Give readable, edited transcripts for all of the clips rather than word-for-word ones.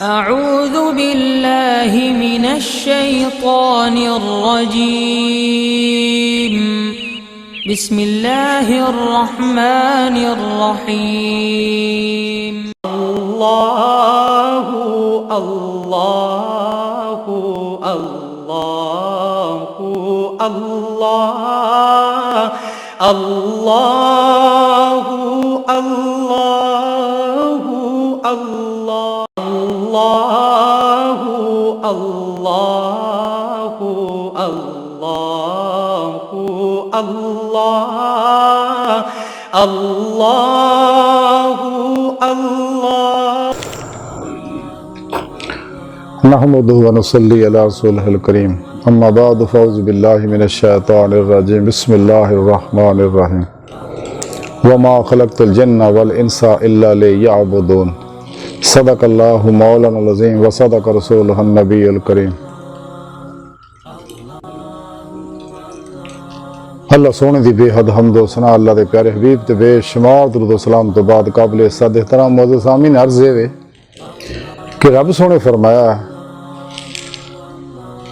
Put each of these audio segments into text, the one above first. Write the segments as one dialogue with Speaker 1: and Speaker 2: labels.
Speaker 1: أعوذ بالله من الشيطان الرجيم بسم الله الرحمن الرحيم
Speaker 2: الله الله الله الله الله الله الله الله الله الله الله الله
Speaker 3: नहमदुहु व नुसल्ली अला रसूलिहिल करीम अम्मा बाद फ़ौज़ु बिल्लाहि मिनश शैतानिर रजीम बिस्मिल्लाहिर रहमानिर रहीम वमा खलक़तुल जिन्ना वल इंसा इल्ला लियअबुदून सदक़ल्लाहु मौलाना अज़ीम व सदक़ रसूलुहुन नबियुल करीम। अल्लाह सोने दी बेहद हम्दो सना अल्लाह दे प्यारे हबीब ते बेशुमार दुरूद सलाम तो बाद काबिल इज़्ज़त एहतराम मौजूद सामीन अर्ज़ है कि रब सोने फरमाया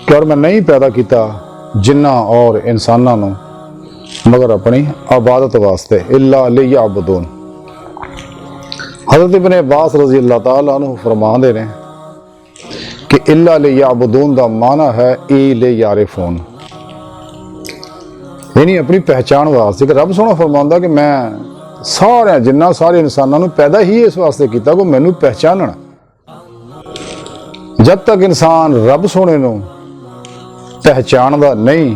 Speaker 3: कि और मैं नहीं पैदा किया जिन्ना और इंसाना नूं मगर अपनी इबादत वास्ते इल्ला लियअबुदून। हज़रत इब्न अब्बास रज़ी अल्लाह ताला अन्हु फरमांदे ने कि इल्ला लियअबुदून दा माना है ई लियारिफून, यानी अपनी पहचान वास्ते। कि रब सोना फरमांदा कि मैं सारे जिन्ना सारे इंसानों नूं पैदा ही इस वास्ते किया कि मैनू पहचानण। जब तक इंसान रब सोने नूं पहचानदा नहीं,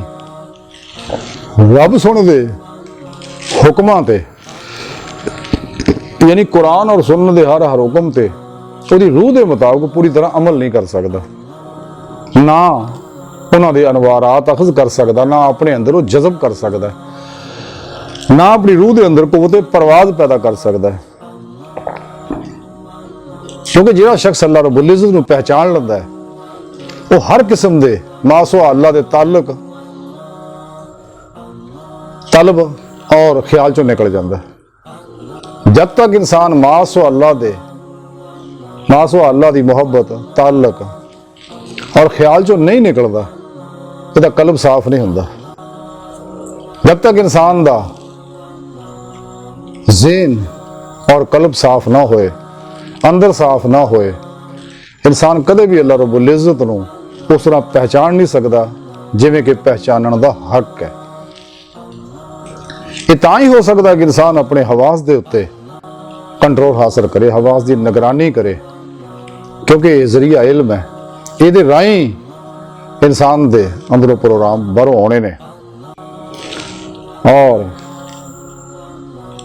Speaker 3: रब सोने दे हुक्मां ते यानी कुरान और सुन्नत दे हर हुक्म ते उहदी रूह दे मुताबिक पूरी तरह अमल नहीं कर सकदा, ना उन्हां दे अनवारात अखज़ कर सकदा, ना अपने अंदर वो जज़ब कर सकदा, ना अपनी रूह दे अंदर कुव्वत परवाज़ पैदा कर सकदा है। क्योंकि जिहड़ा शख्स अल्लाह रब्बुल इज़्ज़त नूं पहचान लैंदा है वो हर किस्म दे मासो अल्लाह दे ताल्लुक तलब और ख्याल चों निकल जाता है। जब तक इंसान मासो अल्लाह दी मुहब्बत ताल्लुक और ख्याल चों नहीं निकलता, इसदा कल्ब साफ नहीं हुंदा। जब तक इंसान दा ज़हन और कल्ब साफ ना होए, अंदर साफ ना होए, इंसान कदे भी अल्लाह रब्बुल इज़्ज़त नूं उस तरह पहचान नहीं सकता जिवें कि पहचानण दा हक है। ये तां ही हो सकता कि इंसान अपने हवास दे उत्ते कंट्रोल हासिल करे, हवास की निगरानी करे, क्योंकि जरिया इल्म है। ये राही इंसान दे अंदरों प्रोग्राम बाहरों आने ने और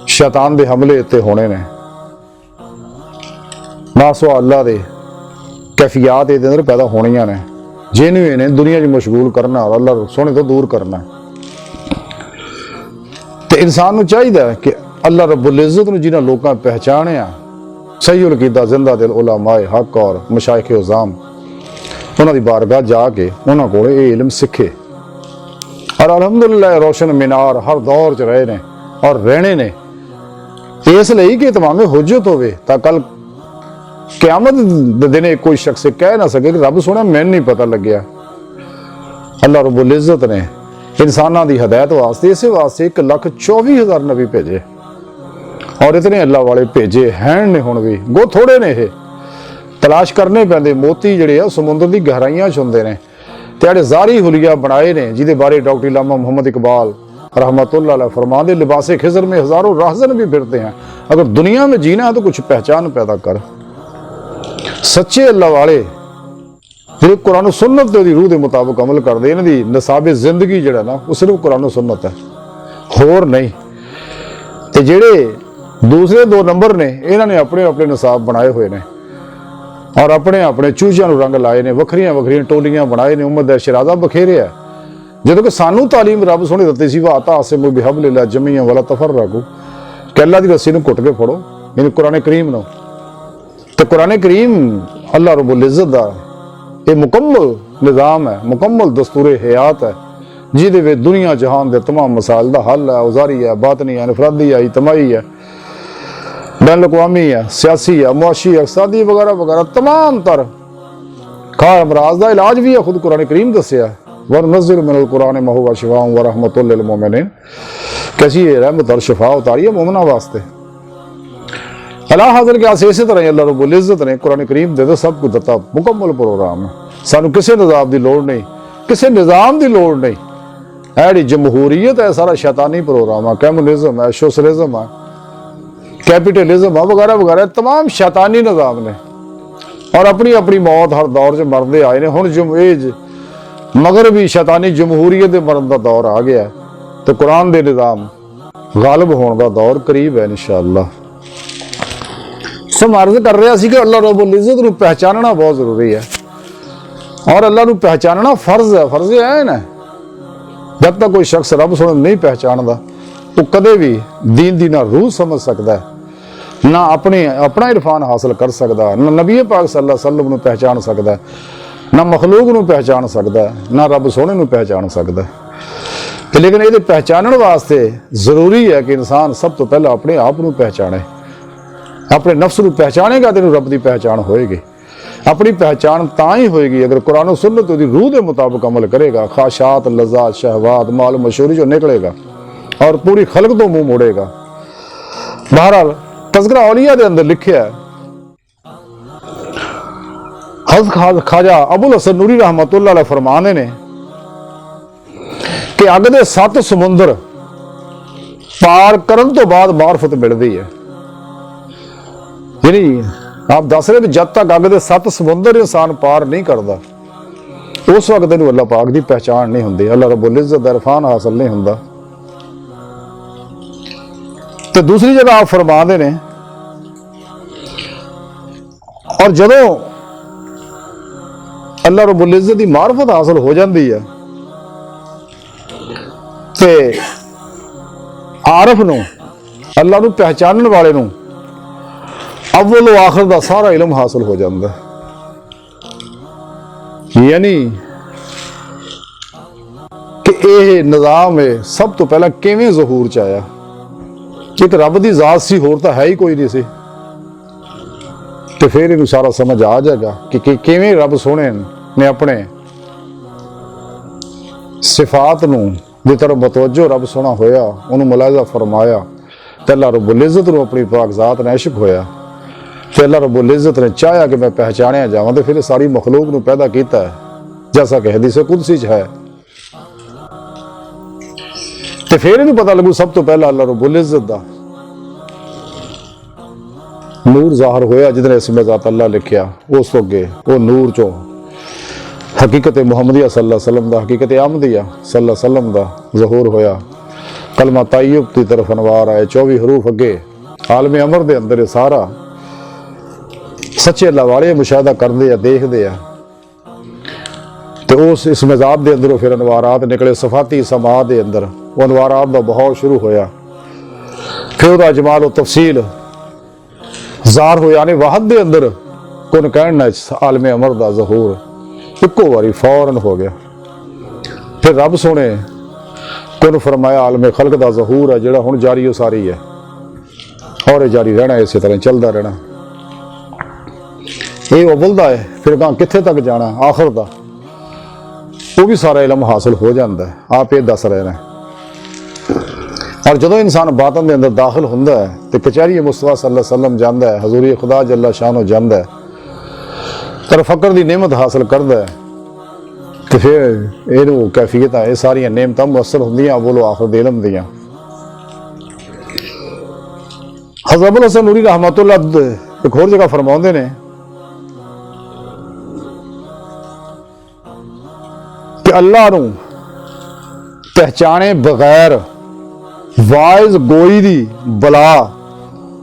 Speaker 3: शैतान दे हमले इत्ते होने ने। मासो अल्लाह दे कैफियत ये अंदर पैदा होनियां ने जिन्होंने इन्हें दुनिया च मशगूल करना और अल्लाह सोने तो दूर करना। तो इंसान को चाहिए कि अल्लाह रब्बुल इज़्ज़त नूं जिन्हां लोकां पहचानिया सहीउल अक़ीदा जिंदा दिल उलमाए हक और मशाइख उज़ाम उन्हां दी बारगाह जाके उन्हां कोल ये इल्म सीखे और अलहमदुलिल्लाह रोशन मीनार हर दौर च रहे ने और रहने ने, इसलिए कि तमाम हुज्जत होवे तां कल क़यामत दे दिन कोई शख्स कह ना सके कि रब सोना मैनूं नहीं पता लग्या। अल्लाह रब्बुल इज़्ज़त ने इंसानां दी हदायत वास्ते इस वास्ते 1,24,000 नबी भेजे और इतने अल्लाह वाले भेजे हैं ने हुण भी गो थोड़े ने। ये तलाश करने पैंदे मोती जिहड़े आ समुंदर दी गहराइयां च हुंदे ने। ते जिहड़े ज़ारी हुलिया बनाए ने जिहदे बारे डॉक्टर इलामा मोहम्मद इकबाल रहमतुल्लाह अलैह फरमांदे लिबासे खिज़र में हज़ारों राहज़न भी फिरते हैं, अगर दुनिया में जीना है तो कुछ पहचान पैदा कर। सच्चे अल्लाह वाले जो कुरान सुन्नत दी रूह के मुताबिक अमल करते, इन्हां दी नसाबे जिंदगी जिहड़ा ना वो सिर्फ कुरान सुन्नत है, होर नहीं। ते जिहड़े दूसरे दो नंबर ने इन्हां ने अपने अपने नसाब बनाए हुए ने और अपने अपने चूझियां नूं रंग लाए ने, वखरियां वखरियां टोलियां बनाए ने, उम्मत दा शरादा बखेरे है। जदों कि सानू तालीम रब सोने दित्ती सी वाता आसिमु बिहबलिल्लाह जमीअन वला तफर्रकू कि अल्लाह दी रस्सी नूं घुट के फड़ो, यानी कुरान करीम नूं। तो कुरान करीम अल्लाह रब्बुल इज़्ज़त दा ये मुकम्मल निज़ाम है, मुकम्मल दस्तूर हयात है, जिहदे विच दुनिया जहान के तमाम मसाइल का हल है, उजारी है, बातनी है, इनफरादी है, इजतमाई है। बैन अवी है, सियासी है, मुआशी है, इकसादी वगैरह वगैरह तमाम तर खार अमराज का इलाज भी है खुद कुरान करीम दसिया। वनुनज़्ज़िलु मिनल कुरान मा हुवा शिफ़ाउन व रहमतुल लिल मोमिनीन, कैसी रहमत और शिफा उतारी है मोमिना वास्ते। अल्लाह हाज़िर के आसे इसी तरह अल्लाह रब्बुल इज़्ज़त ने कुरान करीम दे दे सब कुछ दिता, मुकम्मल प्रोग्राम है। सानू किसी निज़ाम की लोड़ नहीं, किसी निज़ाम की लोड़ नहीं। है जमहूरीयत है, सारा शैतानी प्रोग्राम है, कम्युनिज्म है, सोशलिज्म है, कैपिटलिज्म है वगैरह वगैरह, तमाम शैतानी निज़ाम ने और अपनी अपनी मौत हर दौर से मरते आए ने। हुण मगर भी शैतानी जमहूरीयत के मरन का दौर आ गया, तो कुरान के निज़ाम गालिब होने का दौर करीब है इंशाअल्लाह। सो अर्ज कर रहा सी कि अल्लाह रब्बुल इज़्ज़त नूं पहचानना बहुत जरूरी है और अल्लाह नूं पहचानना फर्ज है, फर्ज है ना। जब तक कोई शख्स रब सोने नहीं पहचानता वो कदे भी दीन दी ना रूह समझ सकता है, ना अपना इरफान हासिल कर सकता, ना नबी पाक सल्लल्लाहु अलैहि वसल्लम नूं पहचान सकता है, ना मखलूक नूं पहचान सकता है, ना रब सोने नूं पहचान सकता है। लेकिन ये पहचानने वास्ते जरूरी है कि इंसान सब तो पहले अपने आप नूं पहचाने, अपने नफ्स नूं पहचानेगा तो रब की पहचान होएगी। अपनी पहचान ता ही होएगी अगर कुरान और सुन्नत की रूह के मुताबिक अमल करेगा, ख्वाहिशात लज़्ज़ात शहवात माल मशहूरी जो निकलेगा और पूरी खलक तो मुंह मोड़ेगा। बहरहाल तज़किरा औलिया के अंदर लिखा है, हज़रत ख्वाजा अबुल हसन नूरी रहमतुल्लाह अलैह फरमाने ने कि अग दे 7 समुंदर पार करन तो बाद मार्फत मिलती है। यानी आप दस रहे जब तक अग दे 7 समुंदर इंसान पार नहीं करता उस वक्त इन्हू अल्लाह पाक की पहचान नहीं होंगी, अल्लाह रब्बुल इज़्ज़त दा इरफान हासिल नहीं होंदा। तो दूसरी जगह आप फरमाते ने और जदों अल्लाह रब्बुल इज़्ज़त की मार्फत हासिल हो जाती है ते आरफ नूं अल्लाह नूं पहचानने वाले नूं अव्वल व आखिर का सारा इलम हासिल हो जाता है। यानी कि यह निज़ाम है सब तो पहला किवें ज़हूर च आया, एक रब की जात सी, होर तो है ही कोई नहीं सी। तो फिर इनू सारा समझ आ जाएगा कि किवें रब सोने ने अपने सिफात नूं दी तरफ मतवज्जो रब सोना होया, उन्होंने मुलाजा फरमाया तो अल्लाह रब्बुल इज़्ज़त नूं अपनी पाक जात ने इश्क होया तो अल्लाह रब्बुल इज़्ज़त ने चाहा कि मैं पहचानिया जावां तो फिर सारी मखलूक नूं पैदा किया है, जैसा कि हदीस कुदसी है। तो फिर इन्हू पता लगू सब तो पहला अल्लाह रब्बुल इज़्ज़त दा नूर ज़ाहिर होया जिदने इसमें ज़ात अल्लाह लिखिया, उस तो अगे वो नूर चो हकीकत मुहम्मदिया सल्लल्लाहु अलैहि वसल्लम दा, हकीकत अहमदिया सल्लल्लाहु अलैहि वसल्लम दा ज़हूर होया। कलमा ताय्युब की तरफ अनवार आए, 24 हरूफ अगे आलम अमर दे अंदर सारा सच्चे अल्लाह वाले मुशाहदा करते हैं, देखते हैं। तो उस इस मजाब के अंदरों फिर अनवारात निकले, सफाती समा के अंदर वो अनवारात का बहाव शुरू होया। फिर वह जमाल और तफसील ज़ाहिर होया ने वाहद के अंदर कुन कहना आलम अमर का ज़हूर इको बारी फौरन हो गया। फिर रब सोने कुन फरमाया आलम खलक का ज़हूर है जिहड़ा हुण जारी सारी है और ये जारी रहना, इस तरह चलता रहना। ये अव्वल दा है, फिर कहाँ कित्थे तक जाना आखिर दा वो भी सारा इलम हासिल हो जाता है। आप ये दस रहे हैं और जो इंसान बातन के अंदर दाखिल होंदा है तो कचहरी मुस्तफा सल्लल्लाहु अलैहि वसल्लम जाता है, हजूरी खुदा जल्ला शानो जाता है, तर फकर की नेमत हासिल करता है। तो फिर ये कैफियत ये सारिया नेमत मुअस्सर होंदियां अव्वल आखिर दे इलम दियां। हज़रत अबुल हसन नूरी रहमतुल्लाह एक होर जगह फरमाते ने कि अल्लाह नूं पहचाने बगैर वाइज गोई दी बला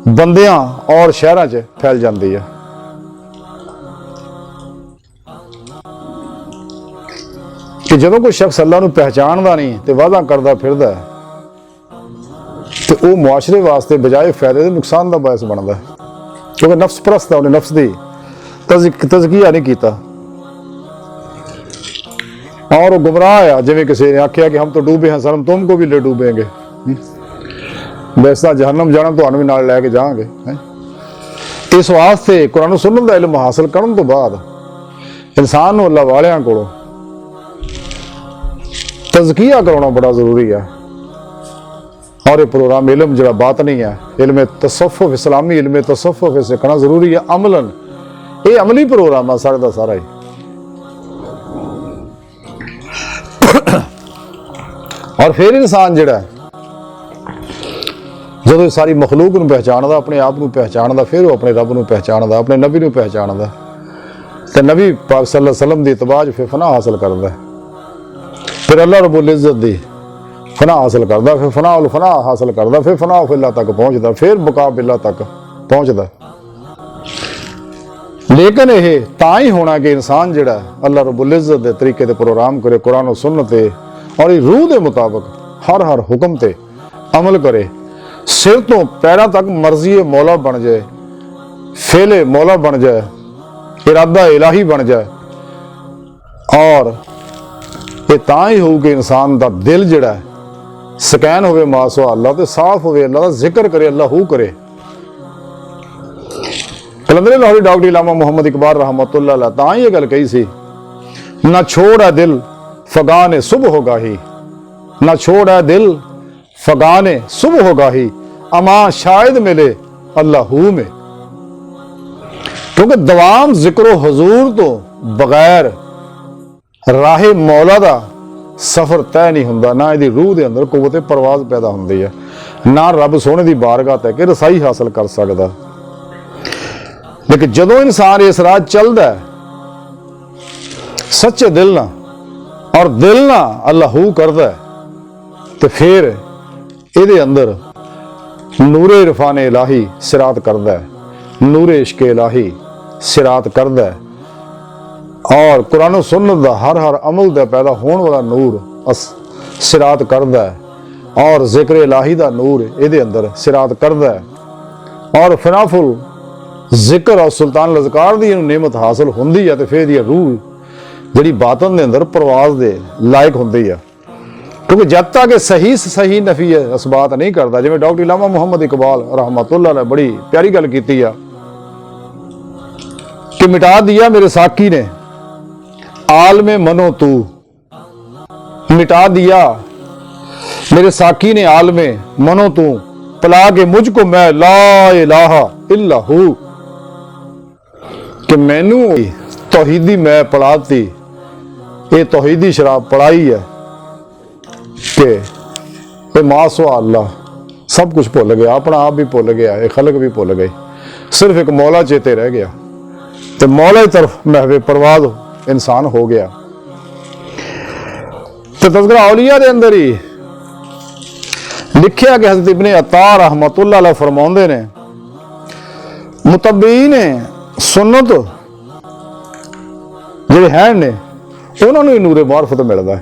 Speaker 3: बंदियां और शहरां च फैल जाती है। कि जदों कोई शख्स अल्लाह नूं पहचानदा नहीं तो वादा करदा फिरदा है तो वह मुआशरे वास्ते बजाय फायदे नुकसान का बायस बनता है, क्योंकि नफ्स परस्त है, उन्हें नफ्स की तज़किया नहीं किया और वो गुमराह है। जिवें किसी ने आख्या कि हम तो डूबे हैं सर, हम तुमको भी ले डूबेंगे, वैसा जहन्नम जाना तो भी नाल लैके जाएंगे। इस वास्ते कुरान सुनने का इल्म हासिल करने तो बाद इंसान को अल्लाह वालियां कोलों तज़किया कराना बड़ा जरूरी है। और ये प्रोग्राम इल्म जो बात नहीं है, इल्म तसव्वुफ, इस्लामी इल्म तसव्वुफ सीखना जरूरी है अमलन। ये अमली प्रोग्राम है सारा का सारा ही। और फिर इंसान जिहड़ा जो सारी मखलूक नूं पहचानदा, अपने आप नूं पहचानदा, फिर वो अपने रब नूं पहचानदा, अपने नबी नूं पहचानदा, ते नबी पाक सल्लल्लाहु अलैहि वसल्लम दी इत्तबा फिर फना हासिल करदा, फिर अल्लाह रब्बुल इज्जत दी फना हासिल करदा, फिर फना उल फना हासिल करदा, फिर फना फिल्ला तक पहुंचदा, फिर बका बिल्ला तक पहुंचदा। लेकिन यह तां ही होना कि इंसान जिहड़ा अल्लाह रब्बुल इज्जत दे तरीके दे प्रोग्राम करे, कुरान और सुन्नत और रूह के मुताबिक हर हुक्म ते अमल करे, सिर तो पैरों तक मर्जी मौला बन जाए, फेले मौला बन जाए, इरादा इलाही बन जाए। और ये तां ही होऊ कि इंसान का दिल जिहड़ा सकैन होवे मासो अल्लाह ते साफ होवे, अल्लाह का जिक्र करे, अल्लाह हू करे। कलंदर लाहौरी डॉक्टर इलामा मोहम्मद इकबाल रहमतुल्लाह अलैह तां ही ये गल कही सी, ना छोड़ है दिल फगाने सुबह होगा ही, ना छोड़ है दिल फगाने सुबह होगा ही, अमा शायद मिले अल्लाहू में। क्योंकि दवाम जिक्रो हुजूर तो बगैर राहे मौला दा सफर तय नहीं हुंदा, ना इहदी रूह दे अंदर कुव्वत परवाज पैदा हुंदी है, ना रब सोहणे दी बारगाह तक रसाई हासिल कर सकदा। लेकिन जदों इंसान इस राह चलदा है सच्चे दिल ना, और दिल ना अल्लाहू करदा है, तो फिर इहदे अंदर नूरे इरफान इलाही सिरात करदा है, नूरे इश्क इलाही सिरात करदा है। और कुरान सुन्नत दा हर अमल दा पैदा होने वाला नूर सिरात करदा है, और जिक्र इलाही दा नूर इहदे अंदर सिरात करदा है। और फनाफुल जिक्र और सुल्तान लज़कार दी नेमत हासिल हुंदी है, तो फिर ये रूह जिहड़ी बातन दे अंदर परवाज दे लायक हुंदी है। क्योंकि जब तक सही नफी असबात नहीं करता, जिवें डॉक्टर इलामा मोहम्मद इकबाल रहमतुल्लाह ने बड़ी प्यारी गल कीती है कि मिटा दिया मेरे साकी ने आलमे मनो तू, मिटा दिया मेरे साकी ने आलमे मनो तू, पला के मुझको मैं ला इलाहा इल्लहू, कि मैनू तौहीदी मैं पढ़ाती, ये तौहीदी शराब पढ़ाई है कि मासो अल्लाह सब कुछ भुल गया, अपना आप भी भुल गया, ये खलक भी भुल गई, सिर्फ एक मौला चेते रह गया, तो मौला की तरफ महवे परवाज इंसान हो गया। तो तज़किरा औलिया दे अंदर ही लिखिया कि हज़रत इब्ने अत्ता रहमतुल्लाह अलैह फरमाउंदे ने, मुतब्बीन सुन्नत जिहड़े हैं ने उन्होंने नूरे मारफत मिलदा है,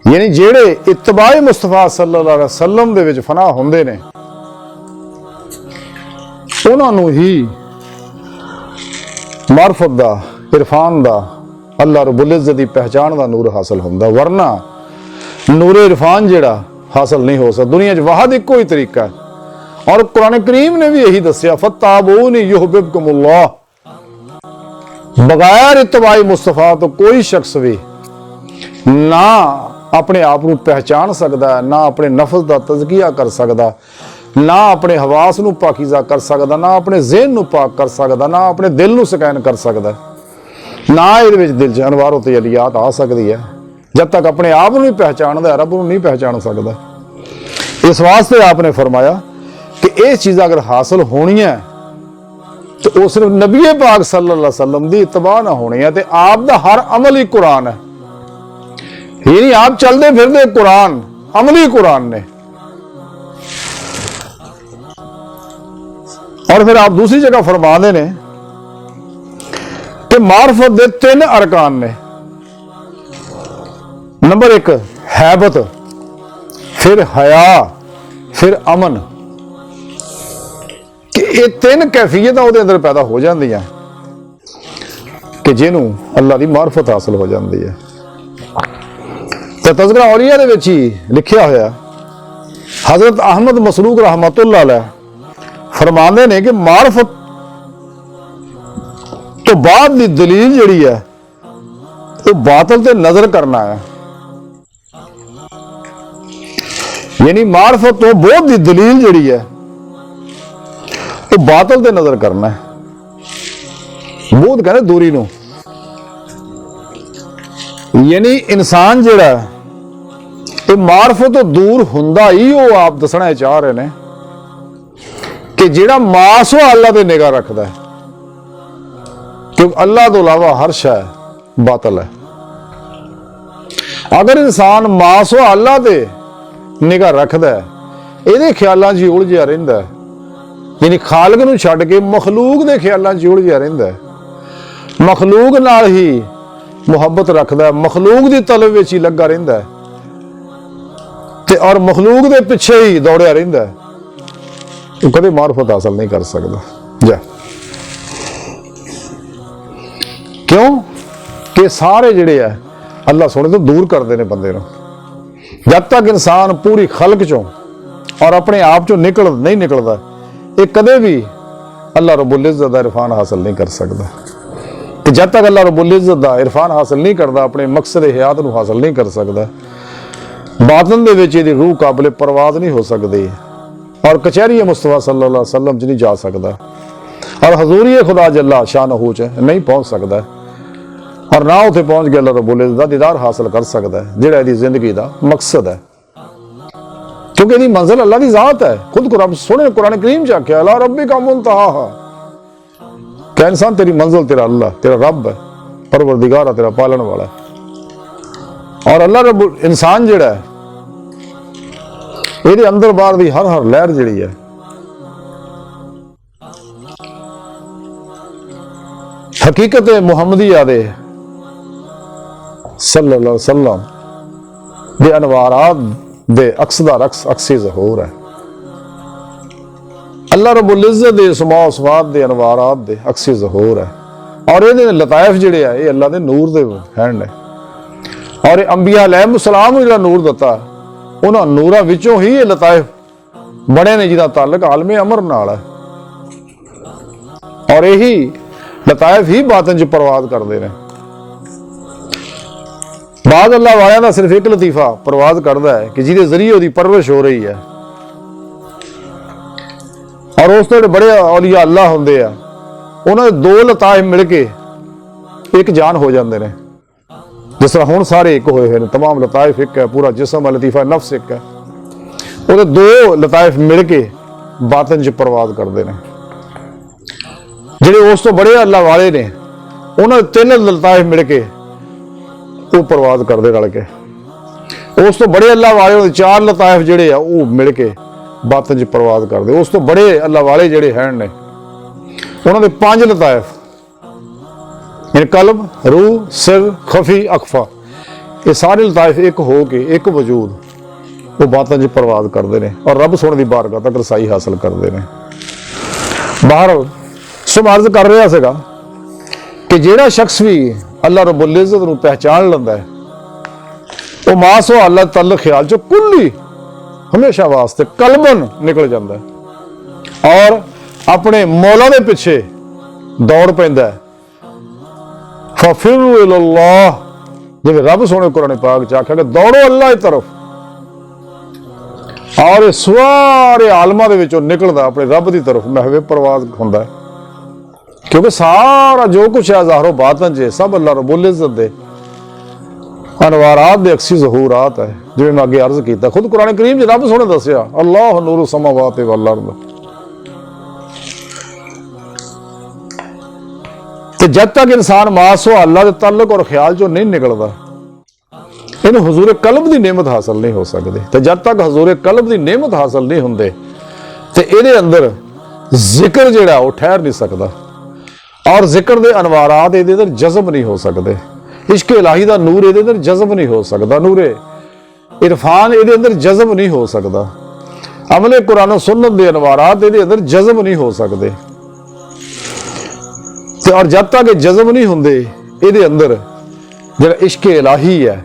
Speaker 3: यानी जेड़े इत्तबाए मुस्तफा सल्लल्लाहु अलैहि वसल्लम दे विच फना हुंदे ने उन्होंने ही मारफत दा, इरफान दा, अल्लाह रब्बुल इज्जत दी पहचान दा नूर हासिल हुंदा, वरना नूरे इरफान जेड़ा हासिल नहीं हो सकता। दुनिया च वाहद इक्को ही तरीका है, और कुरान करीम ने भी यही दस्या, फत्ताबूनी युहब्बुकुमुल्लाह, बगैर इत्तबाए मुस्तफा तो कोई शख्स भी ना अपने आप को पहचान सकता है, ना अपने नफ्स का तज़किया कर सकता, ना अपने हवास नूं पाकीज़ा कर सकता, ना अपने ज़हन नूं पाक कर सकता, ना अपने दिल नूं सकैन कर सकता, ना इहदे विच दिल च अनवार तजलियात आ सकती है। जब तक अपने आप नहीं पहचानता रब नूं नहीं पहचान सकता। इस वास्ते आपने फरमाया कि ये चीज़ अगर हासिल होनी है तो उस नबी पाक सल्लल्लाहु अलैहि वसल्लम की इत्तबा ना होनी है, तो आप दा हर अमल ही कुरान है, यानी आप चलते फिरते कुरान, अमली कुरान ने। और फिर आप दूसरी जगह फरमाते ने कि मार्फत दे 3 अरकान ने, नंबर 1 हैबत, फिर हया, फिर अमन, कि ये 3 कैफियत ਉਹਦੇ अंदर पैदा हो ਜਾਂਦੀਆਂ कि जिन्हों अल्लाह की मार्फत हासिल हो जाती है। तो तज़किरा औलिया दे विच ही लिखिया होया, हज़रत अहमद मसरूक रहमतुल्लाह अलैह फरमाते ने कि मार्फत तो बाद दी दलील जिहड़ी है वो बातिल ते नजर करना है। यानी मार्फत तो बहुत दी दलील जिहड़ी है वो बातिल ते नजर करना है। बहुत कहने दूरी नूं, यानी इंसान जिहड़ा ये मार्फत तो दूर हुंदा ही वो आप दसना चाह रहे ने कि जिहड़ा मास अल्लाह ते निगाह रखदा है, क्योंकि अल्लाह तो इलावा हर शै बातिल है। अगर इंसान मास अल्लाह ते निगाह रखदा है, इहदे ख्यालां 'च उलझिया रहिंदा है, यानी खालक नूं छड्ड के मखलूक दे ख्यालां 'च उलझिया रहिंदा है, मखलूक नाल ही मुहब्बत रखदा है, मखलूक दी तलब विच ही लगा रहिंदा है ते और मखलूक दे पिछे ही दौड़िया रहिंदा है, वो कदे मार्फत हासिल नहीं कर सकदा। जा क्यों कि सारे जिहड़े है अल्लाह सोने तो दूर करते हैं बंदे नूं। जब तक इंसान पूरी खलक चों और अपने आप चों नहीं निकलदा, ये कदे भी अल्लाह रब्बुल इज़्ज़त दा इरफान हासिल नहीं कर सकदा। कि जब तक अल्लाह रब्बुल इज़्ज़त दा इरफान हासिल नहीं करता, अपने मकसद हयात नूं हासिल नहीं कर सकता, बातिन दे विच इहदी रूह काबिल परवाज़ नहीं हो सकती और कचहरी मुस्तफा सल्लल्लाहु अलैहि वसल्लम च नहीं जा सकता और हजूरी खुदा जल्ला शानहू च नहीं पहुंच सकता और ना उत्थे पहुंच के अल्लाह रब्बुल इज़्ज़त दा दीदार हासिल कर सकता है, जिहड़ा इहदी जिंदगी दा मकसद है। क्योंकि इहदी मंजिल अल्लाह दी ज़ात है। खुद रब सोहणे कुरान करीम च आख्या अला रब्बिका मुंतहा, क्या इंसान तेरी मंजिल तेरा अल्लाह, तेरा रब है, परवरदिगार है, तेरा पालन वाला है। और अल्लाह रब इंसान जिहड़ा है ਇਹਦੇ अंदर बाहर दी हर लहर जिहड़ी है हकीकत मुहम्मदिया दे सल्लल्लाहु अलैहि वसल्लम दे अनवारात दे अक्स दा रक्स अक्सी ज़हूर है। अल्लाह रब्बुल इज़्ज़त दे इस्मा व सिफ़ात दे अनवारात दे अक्सी ज़हूर है और ये लताइफ जिहड़े है ये अल्लाह दे नूर दे हैंड ने और ये अंबिया अलैहिस्सलाम नूं जिहड़ा नूर दिता उन्हां नूरां विचों ही ये लताइफ बने ने जिहदा ताल्लुक आलमे अमर नाल है और यही लताइफ ही बातिन च परवाज़ करते हैं। बाद अल्लाह वालियां दा सिर्फ एक लतीफा परवाज़ करता है कि जिहदे जरिए उसदी परवरिश हो रही है और उस तो बड़े औलिया अल्लाह होंदे आ उन्हां दे दो लताइफ मिल के एक जान हो जाते हैं। जिस तरह हुण सारे एक होए हैं, तमाम लताइफ एक है, पूरा जिस्म लतीफा नफ्स एक है, वो दो लताइफ मिल के बातिन च परवाज़ करते हैं। जिहड़े उस तो बड़े अल्लाह वाले ने उन्हां दे तीन लताइफ मिल के वो परवाज़ करते रल के, उस तो बड़े अल्लाह वाले उन्हां दे चार लताइफ जिहड़े आ वो मिल के बातिन च परवाज़ करते, उस तो बड़े अल्लाह वाले जिहड़े हैं ने उन्हां दे पांच लताइफ कल्ब रूह सिर खफी अखफा ये सारे लताइफ एक हो के एक वजूद वो बातिन च परवाज़ करते हैं और रब सोने की बारगाह तक रसाई हासिल करते हैं। बाहर सो अर्ज कर रहा सीगा कि जिहड़ा शख्स भी अल्लाह रब्बुल इज़्ज़त नूं पहचान लैंदा है वो मास अल्लाह तल ख्याल चो कुल्ली हमेशा वास्ते कलबन निकल जाता है और अपने मौला दे पिछे दौड़ पैंदा है। फफिरू इलल्लाह, जिवें रब सोने कुरान पाक च आख्या कि दौड़ो अल्लाह की तरफ और सारे आलमा दे विचों निकलदा अपने रब की तरफ महवे परवाज़ हुंदा है। क्योंकि सारा जो कुछ है ज़ाहिर बातिन च सब अल्लाह रब्बुल इज़्ज़त दे अनवारात दे अक्सी ज़हूरात है। जिवें मैं अगे अर्ज किया खुद कुरान करीम च रब सोने दस्सिया अल्लाह नूरु समावाति वल अर्द। तो जब तक इंसान मास अल्लाह के ताल्लुक और ख्याल चो नहीं निकलता इन्हें हजूर कल्ब की नेमत हासिल नहीं हो सकती। तो जब तक हजूर कल्ब की नेमत हासिल नहीं होंगे तो ये अंदर जिक्र जिहड़ा वो ठहर नहीं सकता और जिक्र के अनवारात ये अंदर जज़ब नहीं हो सकते। इश्क इलाही का नूर ये अंदर जज़ब नहीं हो सकता, नूरे इरफान ये अंदर जज़ब नहीं हो सकता, अमले कुरान सुन्नत के अनवारात ये अंदर जज़ब नहीं हो सकते। और जब तक ये जज़ब नहीं होंगे ये अंदर जिहड़ा इश्क इलाही है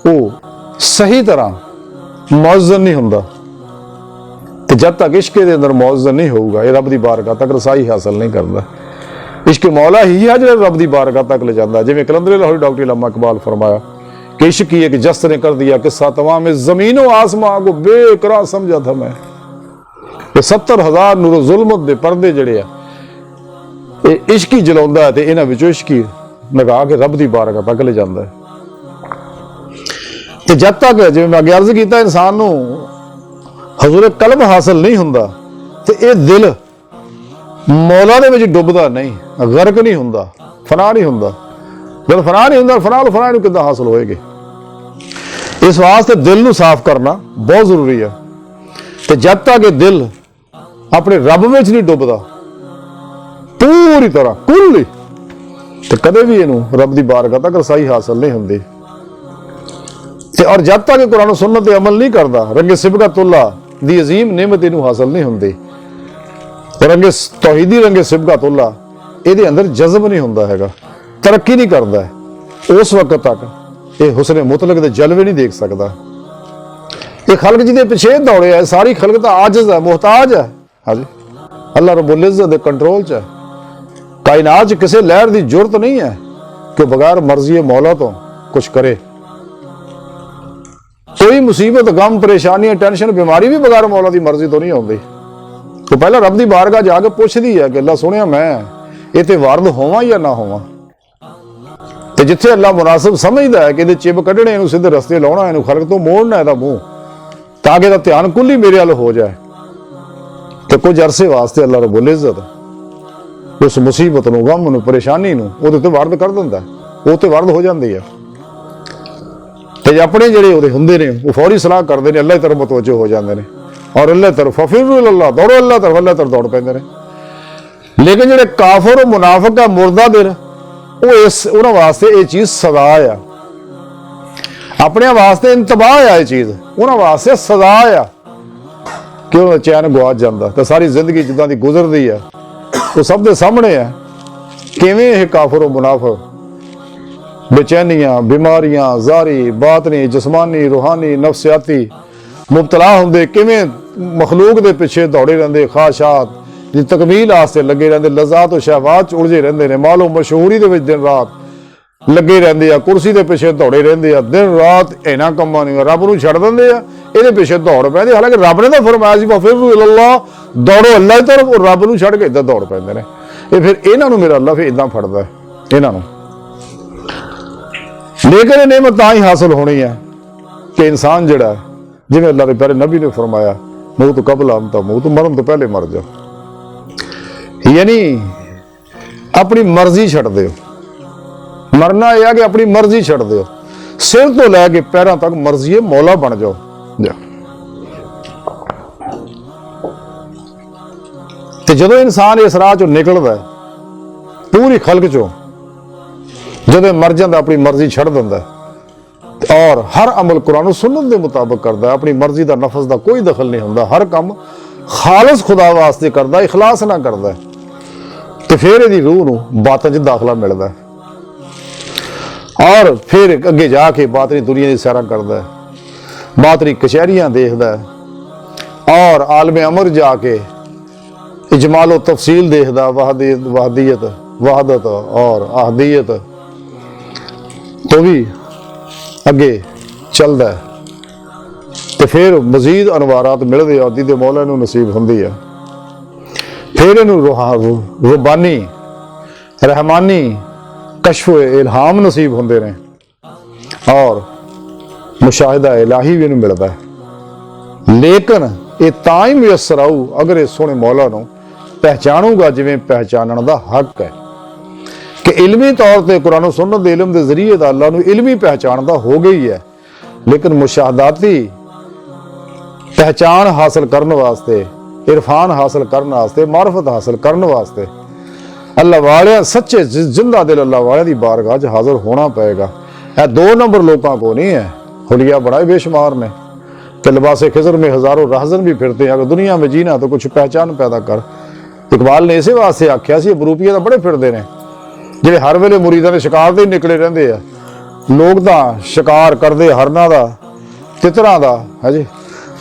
Speaker 3: वो सही तरह मुअज़्ज़न नहीं होंदा। तो ਤੇ ਜਦ ਤੱਕ ਇਸ਼ਕ ਦੇ ਅੰਦਰ ਮੌਜੂਦ ਨਹੀਂ ਹੋਊਗਾ ਇਹ ਰੱਬ ਦੀ ਬਾਰਗਾਹ ਤੱਕ ਰਸਾਈ ਹਾਸਲ ਨਹੀਂ ਕਰਦਾ। ਇਸ਼ਕ ਮੌਲਾ ਹੀ ਹੈ ਜਿਹੜਾ ਰੱਬ ਦੀ ਬਾਰਗਾਹ ਤੱਕ ਲੈ ਜਾਂਦਾ। ਜਿਵੇਂ ਕਲੰਦਰ ਲਾਹੌਰੀ डॉक्टर अल्लामा इकबाल फरमाया कि इश्क की एक जस्त ने कर दिया किस्सा तमाम जमीनों आसमां को बेकरार समझा था मैं। 70,000 नूर जुल्मत दे पर्दे जड़े आ इश्क ही जलाउंदा ते इन्हां विचों इश्क ही लगा के रब दी बारगाह तक ले जांदा है। ते जद तक जिवें मैं अगे अर्ज कीता इंसान नूं हजूर कल्ब हासिल नहीं हुंदा ते ये दिल मौला दे विच डुबदा नहीं, गर्क नहीं हुंदा, फना नहीं हुंदा। जब फना नहीं हुंदा फना नूं किद्दां हासिल होएगी। इस वास्ते दिल नूं साफ करना बहुत जरूरी है। ते जब तक ये दिल अपने रब विच नहीं डुबदा पूरी तरह कुल्ली ते कदे भी इहनूं रब दी बारगाह तक रसाई हासिल नहीं हुंदी। ते और जब तक कुरान सुन्नत ते अमल नहीं करदा रंगे सिबगतुल्लाह दी अजीम नेमत इहनूं हासिल नहीं हुंदी। रंगे तौहीदी रंगे सिबगतुल्लाह इहदे अंदर जज्ब नहीं हुंदा हैगा, तरक्की नहीं करदा है। उस वक्त तक ये हुस्न मुतलक दे जलवे नहीं देख सकदा। ये खल्क जिहदे पिछे दौड़े है सारी खल्क तां आजिज़ है, मुहताज है। हाँ जी, अल्लाह रब्बुल इज़्ज़त दे कंट्रोल च है। कायनात च किसी लहर की जरूरत नहीं है कि बगैर मर्जी मौला तो कुछ करे। कोई मुसीबत गम परेशानी टेंशन बीमारी भी बगैर मौला की मर्जी तो नहीं आती। तो पहला रब की बारगाह जाके पूछती है कि अल्लाह सुनिया मैं ये वारद होवां या ना होवां। तो जिथे अल्लाह मुनासिब समझदा है कि ये चिब कढ़ने इनू सीधे रस्ते लाउणा इनू खलक तो मोड़ना इहदा मूँह ताकि इहदा ध्यान कुल्ली मेरे अल हो जाए तो कुछ अरसे वास्ते अल्लाह रब्बुल इज़्ज़त उस मुसीबत नूं गम नूं परेशानी नूं उहदे ते वारद कर दिंदा, वो ते वारद हो जाती है। तो अपने जिहड़े उहदे हुंदे ने वो फौरी सलाह करते हैं अल्लाह की तरफ मुतवज्जो हो जाते हैं और अल्लाह की तरफ फफिरु इलल्लाह दौड़ो अल्लाह तरफ दौड़ पैंदे ने। लेकिन जिहड़े काफिर और मुनाफिक है मुर्दा दिल वो इस उन्हां वास्ते ये चीज़ सज़ा आ, अपने वास्ते इंतबाह आ, ये चीज़ उन्हां वास्ते सज़ा आ कि उन्हां चैन गुआच जांदा ते सारी जिंदगी जिद्दां दी गुजरदी है वो सब दे सामने है। किवें यह काफिर और मुनाफिक बेचैनियां बीमारियां जारी बातनी जिस्मानी रूहानी नफसियाती मुबतला होंदे किवें मखलूक दे पिछे दौड़े रहंदे, ख्वाहिशात दी तकमील आस्ते लगे रहंदे, लज़ात और शहवात उलझे रहंदे ने, मालो मशहूरी दे विच दिन रात लगे रहंदे आ, कुर्सी दे पिछे दौड़े रहंदे आ, दिन रात इन्हां कम्मां नहीं रब नूं छड्ड दिंदे आ, इहदे पिछे दौड़ पैंदे। हालांकि रब ने तो फरमाया सी फफिरु इलल्लाह दौड़ो अल्लाह की तरफ, और रब नूं छड्ड के इदां दौड़ पैंदे ने। ये फिर इन्हां नूं मेरा अल्लाह फिर इदां फड़दा है इन्हां नूं। लेकिन ये नेमत तां ही हासिल होनी है कि इंसान जिहड़ा जिवें अल्लाह दे प्यारे नबी ने फरमाया मौत कबल अन तमूत, मरन तो पहले मर जाओ। यानी अपनी मर्जी छड्ड दिओ, मरना यह है कि अपनी मर्जी छड्ड दिओ, सिर तो लैके पैरों तक मर्जी मौला बन जाओ। तो जदों इंसान इस राह चों निकलदा है पूरी खलक चों जदों मर जांदा अपनी मर्जी छड्ड दिंदा और हर अमल कुरान सुन्नत के मुताबिक करता है, अपनी मर्जी का नफस का कोई दखल नहीं होंदा, हर काम खालिस खुदा वास्ते करता, इखलास ना करता, तो फिर यदी रूह नूं बातन च दाखला मिलता और फिर अगे जाके बातनी दुनिया की सैरा करता है, बातनी कचहरियां देखता है और आलमे अमर जाके इजमालो तफसील देखता, वहदियत वहदत और अहदियत तो भी अगे चलता है। तो फिर मजीद अनवारात मिलते आदि के मौला नूं नसीब होंदी है। फिर इनू रुबानी रहमानी कशफ इल्हाम नसीब होंदे ने और मुशाहिदा इलाही भी इनू मिलता है। लेकिन ये तां ही मुयसर आऊ अगर इस सोहणे मौला नूं पहचानूगा जिवें पहचानण दा हक है कि इलमी तौर पर कुरान सुन्नत दे इल्म दे जरिए दा अल्लाह नूं इलमी पहचान दा हो गई है। लेकिन मुशाहदाती पहचान हासिल करने वास्ते, इरफान हासिल करने वास्ते, मार्फत हासिल करने वास्ते अल्लाह वाले सच्चे जिंदा दिल अल्लाह वाले की बारगाह च हाजिर होना पएगा। यह 2 नंबर लोगों को नहीं है, हुलिया बड़ा बेशुमार ने कि लिबासे खिजर में हजारों राहजन भी फिरते हैं, अगर दुनिया में जीना तो कुछ पहचान पैदा कर। इकबाल ने इसे वास्ते आख्या सी बरूपिया तो बड़े फिरते हैं जिहड़े हर वेले मुरीदां दे शिकार ते निकले रहंदे आ। लोग तां शिकार करदे हरनां दा तितरां दा है जी,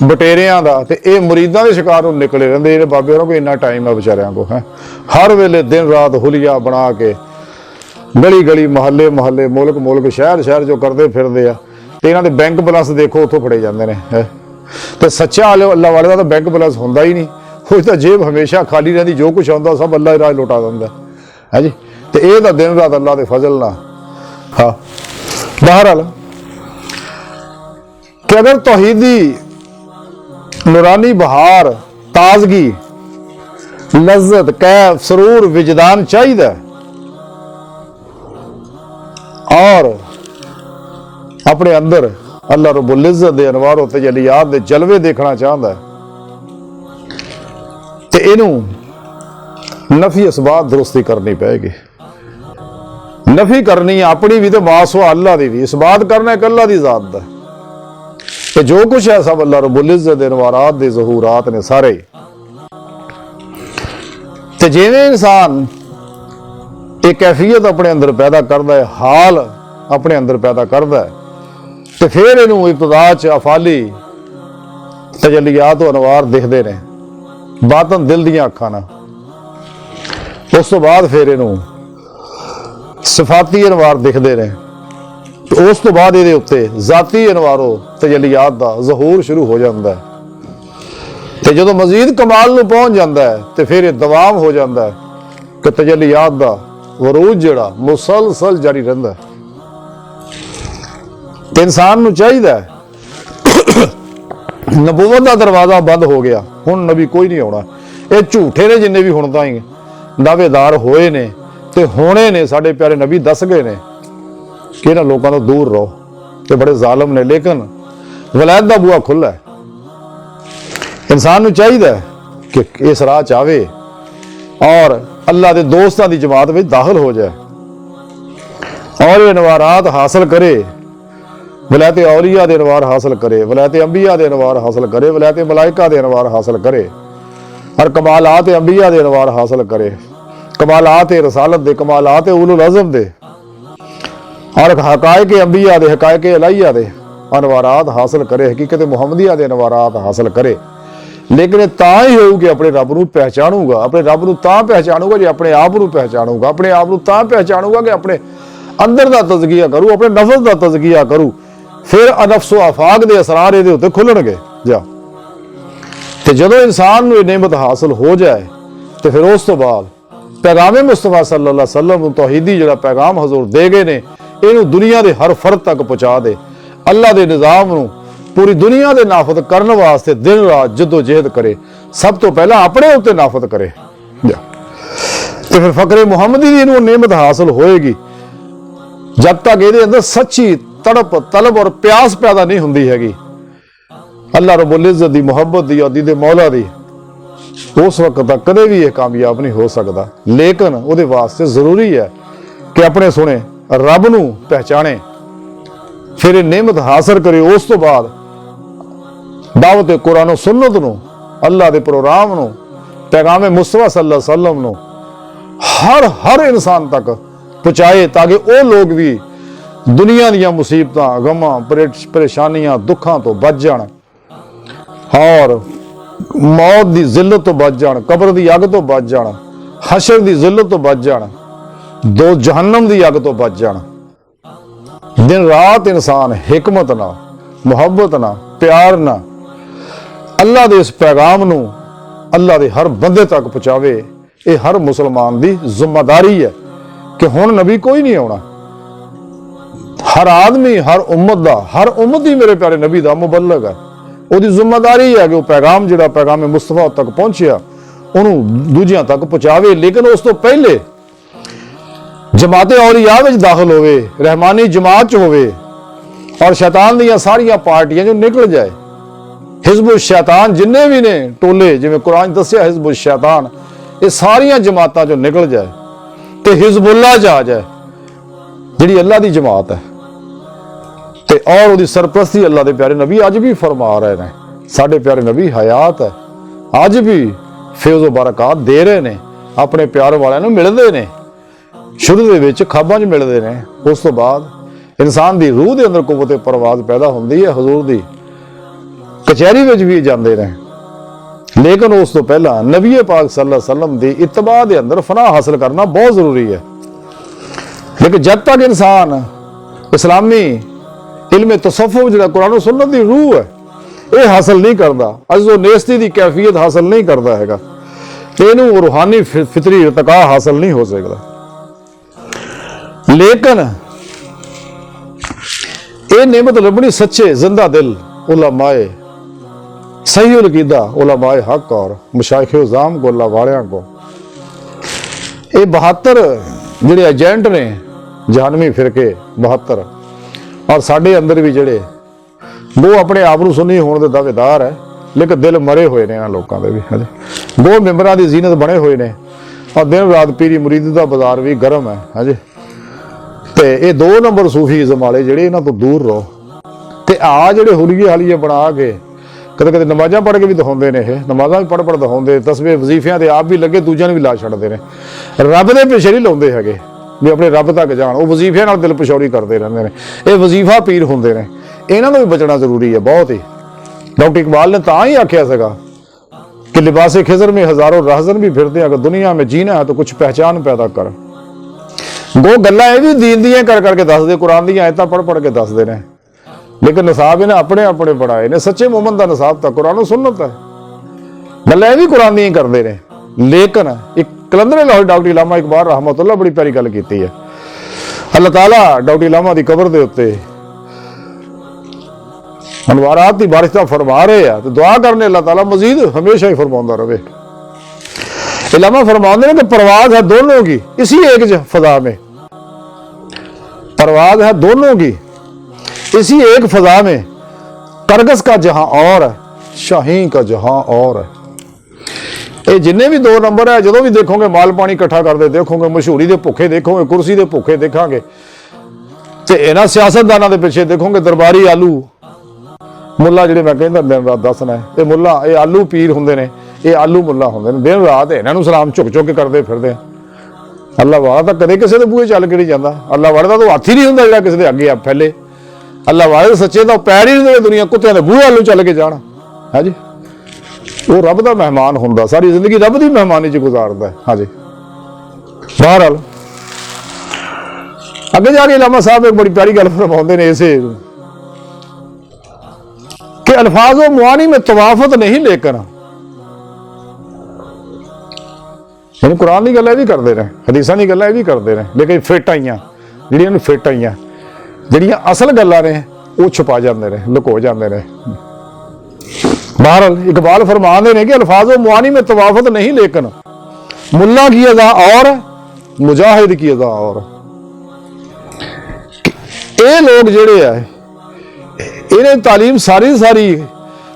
Speaker 3: ਬਟੇਰਿਆਂ ਦਾ, ਤੇ ਇਹ ਮੁਰੀਦਾਂ ਦੇ ਸ਼ਿਕਾਰ ਨੂੰ ਨਿਕਲੇ ਰਹਿੰਦੇ। ਜਿਹੜੇ ਬਾਬੇ ਉਹਨਾਂ ਕੋਲ ਇੰਨਾ ਟਾਈਮ ਆ ਵਿਚਾਰਿਆਂ ਕੋਲ, ਹੈ ਹਰ ਵੇਲੇ ਦਿਨ ਰਾਤ ਹੁਲੀਆ ਬਣਾ ਕੇ ਗਲੀ ਗਲੀ ਮੁਹੱਲੇ ਮੁਹੱਲੇ ਮੁਲਕ ਮੁਲਕ ਸ਼ਹਿਰ ਸ਼ਹਿਰ ਜੋ ਕਰਦੇ ਫਿਰਦੇ ਆ। ਤੇ ਇਹਨਾਂ ਦੇ ਬੈਂਕ ਬੈਲੈਂਸ ਦੇਖੋ ਉੱਥੋਂ ਫੜੇ ਜਾਂਦੇ ਨੇ, ਹੈ ਤੇ ਸੱਚਾ ਅੱਲਾਹ ਵਾਲੇ ਦਾ ਤਾਂ ਬੈਂਕ ਬੈਲੈਂਸ ਹੁੰਦਾ ਹੀ ਨਹੀਂ। ਉਹ ਤਾਂ ਜੇਬ ਹਮੇਸ਼ਾ ਖਾਲੀ ਰਹਿੰਦੀ, ਜੋ ਕੁਛ ਆਉਂਦਾ ਸਭ ਅੱਲਾਹ ਰਾਹ ਲੁਟਾ ਦਿੰਦਾ ਹੈ ਜੀ। ਤੇ ਇਹ ਤਾਂ ਦਿਨ ਰਾਤ ਅੱਲਾਹ ਦੇ ਫਜ਼ਲ ਨਾਲ। ਹਾਂ ਬਹਰਹਾਲ ਕਿ ਅਗਰ ਤੌਹੀਦੀ ਨੂਰਾਨੀ ਬਹਾਰ, ਤਾਜ਼ਗੀ, लज्जत, कैफ, सरूर, विजदान चाहिए और अपने अंदर अल्लाह रब्बुल इज्जत दे अनवार और तजलियात दे जलवे देखना चाहता है तो इनू नफी इसबात दुरुस्ती करनी पेगी। नफी करनी अपनी भी तो मास हो अल्लाह दी भी, इसबात करना एक अल्लाह दी जात दा कि जो कुछ है सब अल्लाह रब्बुल इज्जत दे अनवारात दे ज़हूरात ने सारे। ते जिवें इंसान एक कैफियत अपने अंदर पैदा करता है, हाल अपने अंदर पैदा करता है, तो फिर इनू इब्तिदा च अफाली तजलियात और अनवार दिखते ने बातन दिल दियां अखां नाल। उस तो बाद फिर इनू सिफाती अनवार दिखते ने, तो उस तो बाद इहदे उत्ते जाती अनवारों तजलियात दा ज़हूर शुरू हो जाता है। तो जो मजीद कमाल नूं पहुंच जाता है तो फिर दवाम हो जाता है कि तजलियात दा वरूज जिहड़ा मुसलसल जारी रहिंदा है। तो इंसान नूं चाहिए नबूवत दा दरवाजा बंद हो गया, हुण नबी कोई नहीं आउणा। ये झूठे ने जिन्ने भी हुण ताईं दावेदार होए ने ते होने ने, साडे प्यारे नबी दस गए ने कि इन्हां लोकां तों दूर रहो, ते बड़े जालिम ने। लेकिन वलैत दा बूहा खुला है। इंसान नूं चाहिए कि इस राह च आवे और अल्लाह के दोस्तां दी जमात में दाखिल हो जाए और ये अनवारात हासिल करे, वलैत औलिया दे अनवार हासिल करे, वलैत अंबिया दे अनवार हासिल करे, वलैत मलाइका दे अनवार हासिल करे और कमालात अंबिया दे अनवार हासिल करे, कमालात रसालत दे, कमालात उलुल अज़म दे और हकायक अंबिया दे, हकायक इलाहिया दे अनवारात हासिल करे, हकीकत मुहम्मदिया दे अनवारात हासिल करे। लेकिन तां ही होऊ कि अपने रब नूं पहचानूगा। अपने रब नूं तां पहचानूगा जे अपने आप नूं पहचानूगा। अपने आप नूं तां पहचानूगा कि अपने अंदर दा तज़किया करूँ, अपने नफ्स दा तज़किया करूँ, फिर नफ्सो आफाक दे असरार इहदे उत्ते खुलणगे जा। ते जदों इंसान नूं नेमत हासिल हो जाए तो फिर उस तो बाद पैगाम मुस्तफा सल्लल्लाहु अलैहि वसल्लम तौहीदी जिहड़ा पैगाम हजूर दे गए ने, इहनूं दुनिया दे हर फर्द तक पहुंचा दे। अल्लाह दे निज़ाम नूं पूरी दुनिया के नाफत करने वास्ते दिन रात जदोजहद करे, सब तो पहला अपने उत्ते नाफत करे। तो फिर फकरे मुहम्मदी दी इन्हू नेमत हासिल होएगी जब तक ये अंदर सच्ची तड़प तलब और प्यास पैदा नहीं होंदी हैगी अल्लाह रब्बुल इज्जत दी, मोहब्बत दी, अदी दे मौला दी। उस वक्त तक कदे भी यह कामयाब नहीं हो सकता। लेकिन उहदे वास्ते जरूरी है कि अपने सुने रब नूं पहचाने, फिर नेमत हासिल करे। उस तो बाद दावत कुरान और सुन्नत नूं, अल्लाह दे प्रोग्राम नूं, पैगाम मुस्तफा सल्लल्लाहु अलैहि वसल्लम नूं हर इंसान तक पहुंचाए ताकि वो लोग भी दुनिया दीयां मुसीबतां, गमां, परेशानियां, दुखां तो बच जाण और मौत दी जिल्लत तो बच जाण, कब्र दी अग तो बच जाण, हशर दी जिल्लत तो बच जाण, दो जहन्नम दी अग तो बच जाण। दिन रात इंसान हिकमत ना, मुहब्बत ना, प्यार ना अल्लाह दे इस पैगाम नूं अल्लाह दे हर बंदे तक पहुंचावे। ये हर मुसलमान दी जिम्मेदारी है कि हुण नबी कोई नहीं आउणा। हर आदमी, हर उम्मत दा, हर उम्मत ही मेरे प्यारे नबी दा मुबल्लग है। उहदी जिम्मेदारी है कि वह पैगाम जिहड़ा पैगाम मुस्तफा तक पहुंचिया उहनूं दूजियां तक पहुंचावे। लेकिन उस तो पहले जमाते औलिया विच दाखिल होवे, रहमानी जमात च होवे और शैतान दीयां सारियां पार्टियां जो निकल जाए। हिजबुल शैतान जिन्ने भी ने टोले, जिवें कुरान दस्सिया हिजबुल शैतान, ये सारियां जमातां जो निकल जाए तो हिजबुल्लाह च आ जाए जिहड़ी अल्लाह दी जमात है। ते और उहदी सरप्रस्ती अल्लाह दे प्यारे नबी अज भी फरमा रहे हैं। साडे प्यारे नबी हयात है, अज भी फैज़ बरकत दे रहे ने, अपने प्यार वालियां नूं मिलदे ने। शुरू दे विच खाबां च मिलदे ने, उस तो बाद इंसान दी रूह दे अंदर कुव्वत परवाज़ पैदा हुंदी है हजूर दी। कचहरी में भी जाते रहे, लेकिन उस तो पहला नबी पाक सल्लल्लाहु अलैहि वसल्लम की इत्तबा के अंदर फनाह हासिल करना बहुत जरूरी है। लेकिन जब तक इंसान इस्लामी इल्म तसव्वुफ जो कुरान और सुन्नत की रूह है ये हासिल नहीं करता, अज़्ज़ो नेस्ती की कैफियत हासिल नहीं करता है, इनू रूहानी फितरी इर्तिका हासिल नहीं हो सकता। लेकिन ये नेमत लभनी सच्चे जिंदा दिल उलमाए सही अकीदा उलमाए हक और मशाइख उज़ाम को अल्लाह वालियां को, ये 72 जिहड़े एजेंट ने जहानवी फिरके 72 और साडे अंदर भी जिहड़े वो अपने आप को सुन्नी होने के दावेदार है, लेकिन दिल मरे हुए ने इन्हां लोकां दे भी हजे दो मैंबरां दी जीनत बने हुए ने और दिन रात पीरी मुरीदी दा बाजार भी गर्म है हजे। ते ये 2 नंबर सूफी इज़म वाले जिहड़े इन्हां तो दूर रहो ते आ जिहड़े हुलिये हालिये बना के कदे कदे नमाज़ां पढ़ के भी दिखाउंदे ने, ये नमाज़ां भी पढ़ दिखाउंदे, तस्बीह वजीफियां ते आप भी लगे दूजियां नूं भी ला छड्डदे ने, रब दे पिछे नहीं लाउंदे हैगे भी अपने रब तक जाण, वो वजीफियां नाल दिल पछौरी करते रहंदे ने, ये वजीफा पीर हुंदे ने, इन्हां नूं भी बचना जरूरी है बहुत ही। डॉक्टर इकबाल ने तां ही आख्या सीगा कि लिबासे खिज़र में हज़ारों रहज़न भी फिरते हैं, अगर दुनिया में जीना है तो कुछ पहचान पैदा कर। दो गल्लां ये भी दीन दियां कर करके दसदे, कुरान दी आयतां पढ़ के दसदे ने, लेकिन नसाब इन्हें अपने अपने पढ़ाए ने, सच्चे मोमन का नसाब तो कुरान और सुन्नत है, गल्लां ये भी कुरान दी करते हैं। लेकिन एक कलंदर लाहौर डॉक्टर इलामा इकबाल रहमतुल्लाह बड़ी प्यारी गल की है, अल्लाह ताला डॉक्टर इलामा की कबर के उत्ते अनवारात की बारिश का फरमा रहे हैं, तो दुआ करने अल्लाह ताला मजीद हमेशा ही फरमाता रहे। इलामा फरमाते हैं कि परवाज है दोनों की इसी एक फजा में, परवाज है दोनों की इसी एक फजा में, करगस का जहां और है शाही का जहां और है। ये जिन्ने भी 2 नंबर है, जो भी देखोगे माल पानी इकट्ठा करते देखोगे, मशहूरी के भुखे देखोगे, कुर्सी के भुखे देखांगे, तो इन्हां सियासतदानों के पिछे देखोगे दरबारी आलू मुला जिहड़े मैं कहंदा दिन रात दसना है, ये मुला ये आलू पीर हुंदे ने, ये आलू मुला हुंदे ने, दिन रात इन्हां नूं सलाम झुक झुक के करते फिरदे। अल्लाह वाला तो कदे किसी के बूहे चल के नहीं जाता, अल्लाह वाले का तो हथ ही नहीं हुंदा जिहड़ा किसी के अगे आ फैले, अल्लाह वाले सच्चे तो पैर ही नहीं दुनिया कुत्तियां दे बूहे आलू चल के जाना है जी। वो रब का मेहमान हुंदा, सारी जिंदगी रब की मेहमानी च गुजारदा है। हाँ जी, बहरहाल अगे जाके इलामा साहब एक बड़ी प्यारी गल फरमाते हैं इसे कि अल्फाज व मुआनी में तवाफत नहीं, लेकर यानी कुरान की गल्लां भी करते रहे, हदीसां की गल्लां भी करते रहे, लेकिन फिट आईयां जिहड़ियां फिट आईयां जिहड़ियां असल गल्लां ने वो छुपा जाते रहे, लुको जाते रहे। बहरहाल इकबाल फरमाते हैं कि अल्फाज व मुआनी में तवाफत नहीं, लेकिन मुल्ला की अदा और मुजाहिद की अदा और। ये लोग जिहड़े है इन्हें तालीम सारी सारी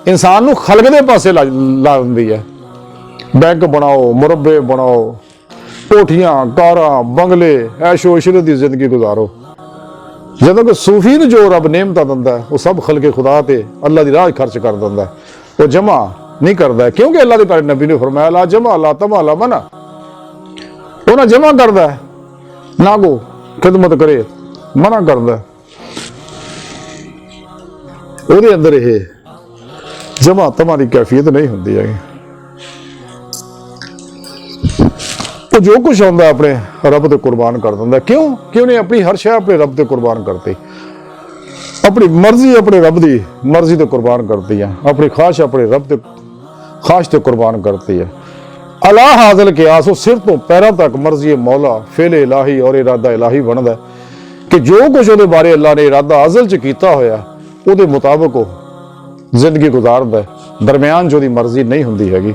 Speaker 3: इंसान को खलक के पासे ला दी है, बैंक बनाओ, मुरब्बे बनाओ, कोठियां कारां बंगले ऐशो इशरत की जिंदगी गुजारो, जदों कि सूफी ने जो रब नेमत दिंदा है वो सब खलके खुदा ते अल्लाह की राह खर्च कर दिंदा है, वो जमा नहीं करता है, क्योंकि अल्लाह के प्यारे नबी ने फरमाया ला जमा ला तमा ला मना, वो ना जमा करता है ना को खिदमत करे, मना करता है, ਉਹਦੇ अंदर ये जमा तमा की कैफियत नहीं होंगी है। वो जो कुछ आता है अपने रब ते कुर्बान कर दिंदा, क्यों नहीं अपनी हर शय अपने रब ते कुर्बान करती, अपनी मर्जी अपने रब की मर्जी ते कुर्बान करती है, अपनी ख्वाहिश अपने रब ते ख्वाहिश ते कुर्बान करती है। अला हाज़िल क़ियास वो सिर तो पैरों तक मर्जी मौला फेल इलाही और इरादा इलाही बनता है कि जो कुछ वो बारे अल्लाह ने इरादा अज़ल च किया होया ਉਹਦੇ मुताबिक वो जिंदगी गुजारदा, दरम्यान जो दी मर्जी नहीं होंदी हैगी।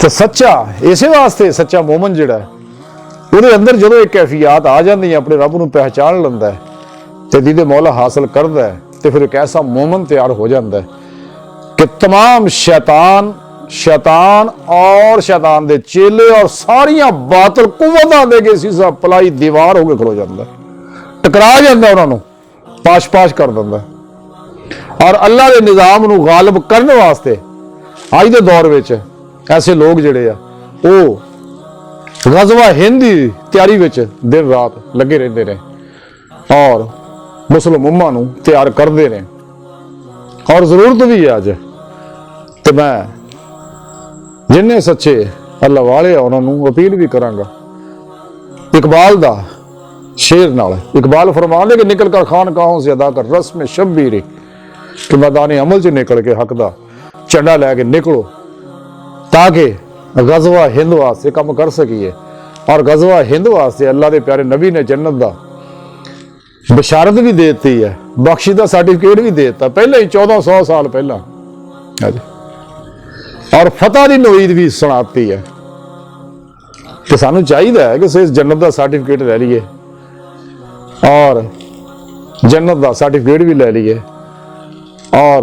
Speaker 3: तो सच्चा इसे वास्ते सच्चा मोमन जिहड़ा है ਉਹਦੇ अंदर जो एक कैफियत आ जाती है, अपने रब नूं पहचान लैंदा है ते दीदे मौला हासिल करदा है, तो फिर एक ऐसा मोमन तैयार हो जाता है कि तमाम शैतान और शैतान दे चेले और सारियां बातिल कुव्वतां दे के सीसा पलाई दीवार होके खलो जाता है, टकरा जाता उन्होंने, पाश कर दिंदा और अल्लाह के निज़ाम नूं गालिब करने वास्ते अज के दौर में ऐसे लोग जिहड़े आ वो गज़वा हिंद की तैयारी में दिन रात लगे रहते हैं और मुस्लिम उम्मा नूं तैयार करते हैं। और जरूरत भी है अज। तो मैं जिन्ने सच्चे अल्लाह वाले उन्होंने अपील भी करांगा। इकबाल दा शेर नाल इकबाल फरमाते कि निकल कर खानकाहों से अदा कर रस्म शब्बीरी, कि मैदान अमल च निकल के हक दा झंडा लैके निकलो, ताकि गजवा हिंद वास्ते काम कर सकीए। और गजवा हिंद वास्ते अल्लाह के प्यारे नबी ने जन्नत दा बशारत भी दे दी है, बख्शी का सर्टिफिकेट भी दे दिता पहले ही 1400 साल पहला, और फतह की नवीद भी सुनाती है। तो सानू चाहिए है कि इस जन्नत का सर्टिफिकेट ले लीए और जन्नत का सर्टिफिकेट भी ले लीए और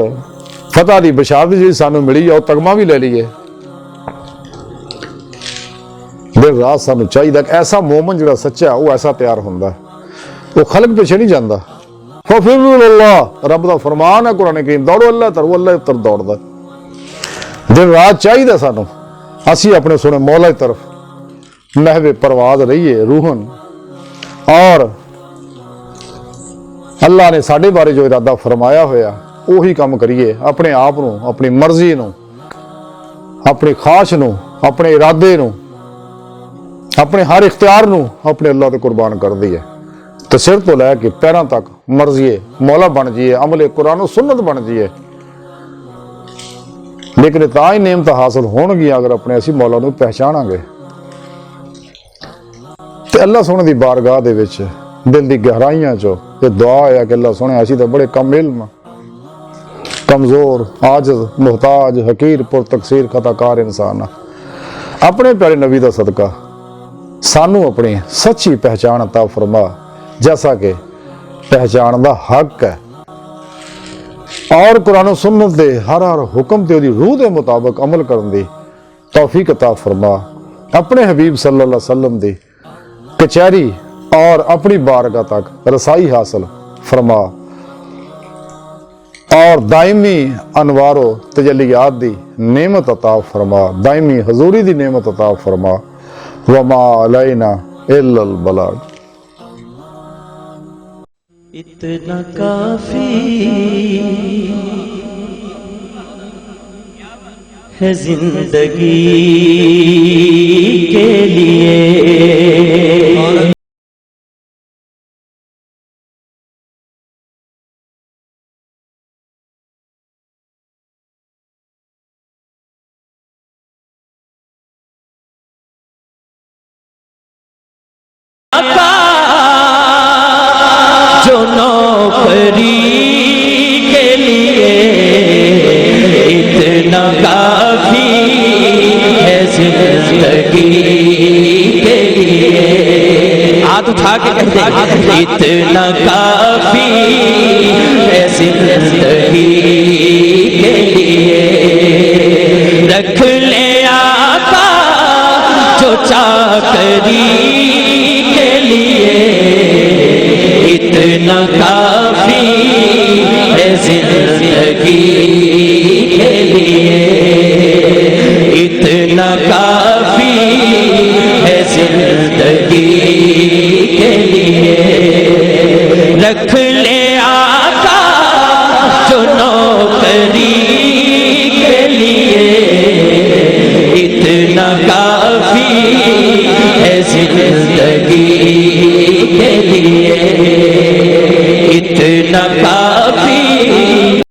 Speaker 3: फतह की बशारत जी सानू मिली और तगमा भी ले लीए। दिन रात सानू चाहिए कि ऐसा मोमन जो सच्चा वो ऐसा तैयार होंदा, वो खलक पिछे नहीं जाता। फफिरुल्लाह रब का फरमान है कुरान करीम, दौड़ो अल्लाह तर, वो अल्लाह तर दौड़दा। दिन रात चाहिए सानू असी अपने सोने मौला की तरफ महवे परवाज रहीए रूहन, और अल्लाह ने साडे बारे जो इरादा फरमाया होया उही काम करिए। अपने आप नू, अपनी मर्जी नू, अपनी ख्वाहिश नू, अपने इरादे नू, अपने हर इख्तियार नू अपने अल्लाह ते कुर्बान कर दिए। तो सिर तो लैके पैरों तक मर्जीए मौला बन जाइए, अमले कुरान सुन्नत बन जाइए। लेकिन ता ही नेमत हासिल होणगियां अगर अपने असी मौला नू पहचानांगे। ते अल्लाह सोने की बारगाह दे विच दिल की गहराइयां चो ये दुआ है कि अल्लाह सोने असी तो बड़े कम इल्म, कमजोर, आजिज, मुहताज, हकीर, पुरतकसीर, खताकार इंसान, अपने प्यारे नबी का सदका सानू अपनी सच्ची पहचान अता फरमा, जैसा कि पहचान का हक है। और कुरान सुन्नत दे हर हर हुक्म ते रूह के मुताबिक अमल करने दी तौफीक अता फरमा। अपने हबीब सल्लल्लाहु अलैहि वसल्लम दी कचहरी और अपनी बारगाह तक रसाई हासिल फरमा, और दायमी अनवारो तजल्लियात दी नेमत अता फरमा, दायमी हजूरी दी नेमत अता फरमा। वमा अलैना इल्लल बलाग।
Speaker 2: इतना काफी है जिंदगी के लिए। जो नौकरी के लिए इतना काफी है जिंदगी के लिए। हाथ उठा के कहते इतना काफी है जिंदगी के लिए। रख ले आका जो चाकरी